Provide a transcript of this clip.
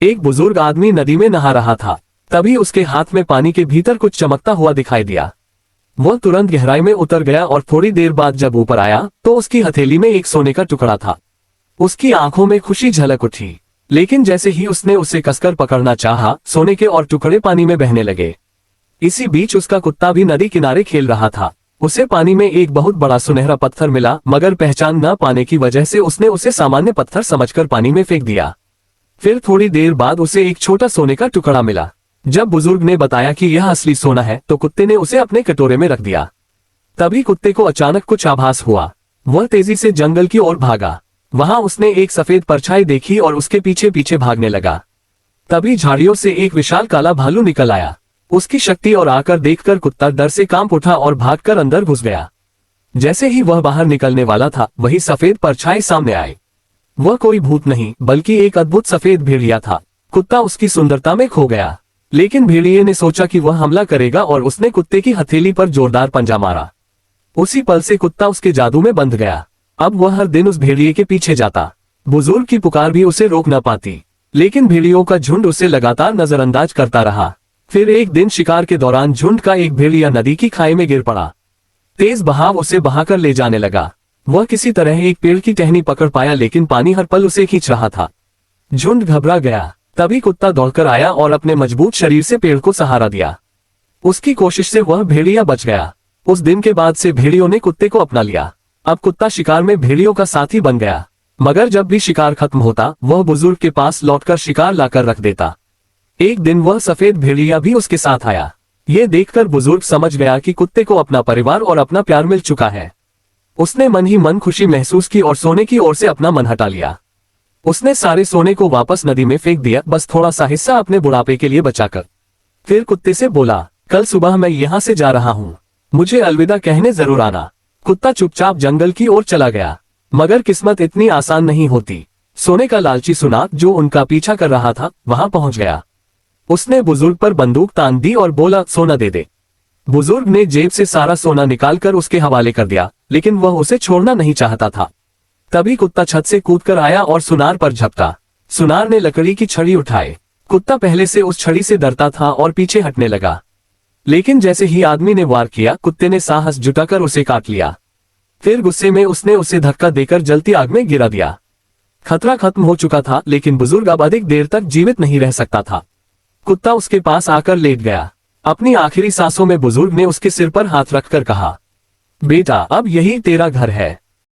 एक बुजुर्ग आदमी नदी में नहा रहा था। तभी उसके हाथ में पानी के भीतर कुछ चमकता हुआ दिखाई दिया। वह तुरंत गहराई में उतर गया और थोड़ी देर बाद जब ऊपर आया तो उसकी हथेली में एक सोने का टुकड़ा था। उसकी आंखों में खुशी झलक उठी, लेकिन जैसे ही उसने उसे कसकर पकड़ना चाहा, सोने के और टुकड़े पानी में बहने लगे। इसी बीच उसका कुत्ता भी नदी किनारे खेल रहा था। उसे पानी में एक बहुत बड़ा सुनहरा पत्थर मिला, मगर पहचान न पाने की वजह से उसने उसे सामान्य पत्थर समझकर पानी में फेंक दिया। फिर थोड़ी देर बाद उसे एक छोटा सोने का टुकड़ा मिला। जब बुजुर्ग ने बताया कि यह असली सोना है तो कुत्ते ने उसे अपने कटोरे में रख दिया। तभी कुत्ते को अचानक कुछ आभास हुआ। वह तेजी से जंगल की ओर भागा। वहां उसने एक सफेद परछाई देखी और उसके पीछे पीछे भागने लगा। तभी झाड़ियों से एक विशाल काला भालू निकल आया। उसकी शक्ति और आकर देखकर कुत्ता डर से कांप उठा और भागकर अंदर घुस गया। जैसे ही वह बाहर निकलने वाला था, वही सफेद परछाई सामने आई। वह कोई भूत नहीं बल्कि एक अद्भुत सफेद भेड़िया था। कुत्ता उसकी सुंदरता में खो गया, लेकिन भेड़िए ने सोचा कि वह हमला करेगा और उसने कुत्ते की हथेली पर जोरदार पंजा मारा। उसी पल से कुत्ता उसके जादू में बंध गया। अब वह हर दिन उस भेड़िए के पीछे जाता। बुजुर्ग की पुकार भी उसे रोक न पाती, लेकिन भेड़ियों का झुंड उसे लगातार नजरअंदाज करता रहा। फिर एक दिन शिकार के दौरान झुंड का एक भेड़िया नदी की खाई में गिर पड़ा। तेज बहाव उसे बहाकर ले जाने लगा। वह किसी तरह एक पेड़ की टहनी पकड़ पाया, लेकिन पानी हर पल उसे खींच रहा था। झुंड घबरा गया। तभी कुत्ता दौड़कर आया और अपने मजबूत शरीर से पेड़ को सहारा दिया। उसकी कोशिश से वह भेड़िया बच गया। उस दिन के बाद से भेड़ियों ने कुत्ते को अपना लिया। अब कुत्ता शिकार में भेड़ियों का साथी बन गया। मगर जब भी शिकार खत्म होता, वह बुजुर्ग के पास लौटकर शिकार लाकर रख देता। एक दिन वह सफेद भेड़िया भी उसके साथ आया। ये देखकर बुजुर्ग समझ गया कि कुत्ते को अपना परिवार और अपना प्यार मिल चुका है। उसने मन ही मन खुशी महसूस की और सोने की ओर से अपना मन हटा लिया। उसने सारे सोने को वापस नदी में फेंक दिया, बस थोड़ा सा हिस्सा अपने बुढ़ापे के लिए बचाकर। फिर कुत्ते से बोला, कल सुबह मैं यहाँ से जा रहा हूँ, मुझे अलविदा कहने जरूर आना। कुत्ता चुपचाप जंगल की ओर चला गया। मगर किस्मत इतनी आसान नहीं होती। सोने का लालची सुनार जो उनका पीछा कर रहा था वहां पहुंच गया। उसने बुजुर्ग पर बंदूक तान दी और बोला, सोना दे दे। बुजुर्ग ने जेब से सारा सोना निकालकर उसके हवाले कर दिया, लेकिन वह उसे छोड़ना नहीं चाहता था। तभी कुत्ता छत से कूदकर आया और सुनार पर झपटा। सुनार ने लकड़ी की छड़ी उठाई। कुत्ता पहले से उस छड़ी से डरता था और पीछे हटने लगा, लेकिन जैसे ही आदमी ने वार किया, कुत्ते ने साहस जुटाकर उसे काट लिया। फिर गुस्से में उसने उसे धक्का देकर जलती आग में गिरा दिया। खतरा खत्म हो चुका था, लेकिन बुजुर्ग अब अधिक देर तक जीवित नहीं रह सकता था। कुत्ता उसके पास आकर लेट गया। अपनी आखिरी सांसों में बुजुर्ग ने उसके सिर पर हाथ रखकर कहा, बेटा, अब यही तेरा घर है।